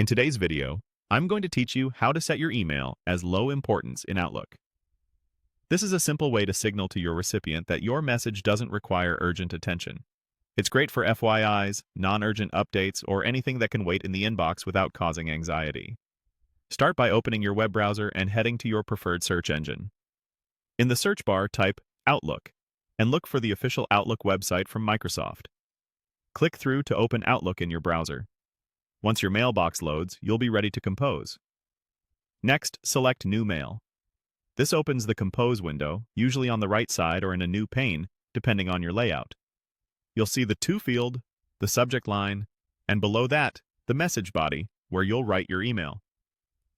In today's video, I'm going to teach you how to set your email as low importance in Outlook. This is a simple way to signal to your recipient that your message doesn't require urgent attention. It's great for FYIs, non-urgent updates, or anything that can wait in the inbox without causing anxiety. Start by opening your web browser and heading to your preferred search engine. In the search bar, type Outlook and look for the official Outlook website from Microsoft. Click through to open Outlook in your browser. Once your mailbox loads, you'll be ready to compose. Next, select New Mail. This opens the Compose window, usually on the right side or in a new pane, depending on your layout. You'll see the To field, the subject line, and below that, the message body, where you'll write your email.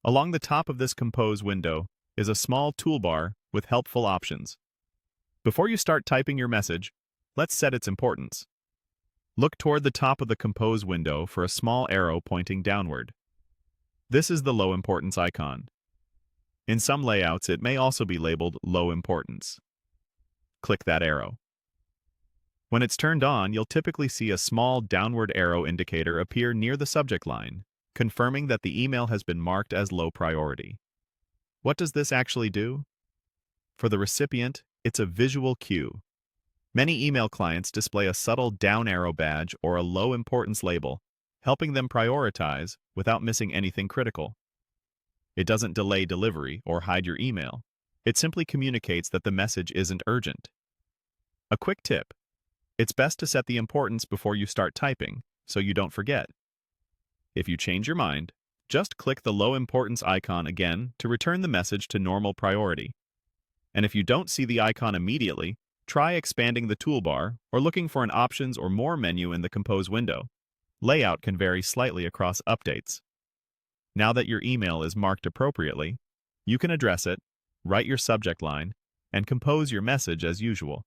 Along the top of this Compose window is a small toolbar with helpful options. Before you start typing your message, let's set its importance. Look toward the top of the Compose window for a small arrow pointing downward. This is the low importance icon. In some layouts, it may also be labeled low importance. Click that arrow. When it's turned on, you'll typically see a small downward arrow indicator appear near the subject line, confirming that the email has been marked as low priority. What does this actually do? For the recipient, it's a visual cue. Many email clients display a subtle down arrow badge or a low importance label, helping them prioritize without missing anything critical. It doesn't delay delivery or hide your email. It simply communicates that the message isn't urgent. A quick tip: it's best to set the importance before you start typing, so you don't forget. If you change your mind, just click the low importance icon again to return the message to normal priority. And if you don't see the icon immediately, try expanding the toolbar or looking for an Options or More menu in the Compose window. Layout can vary slightly across updates. Now that your email is marked appropriately, you can address it, write your subject line, and compose your message as usual.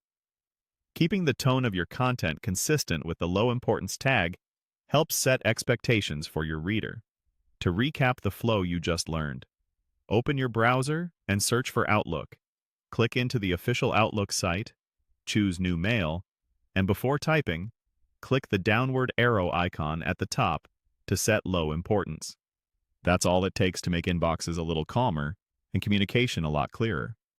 Keeping the tone of your content consistent with the low importance tag helps set expectations for your reader. To recap the flow you just learned, open your browser and search for Outlook. Click into the official Outlook site, choose New Mail, and before typing, click the downward arrow icon at the top to set low importance. That's all it takes to make inboxes a little calmer and communication a lot clearer.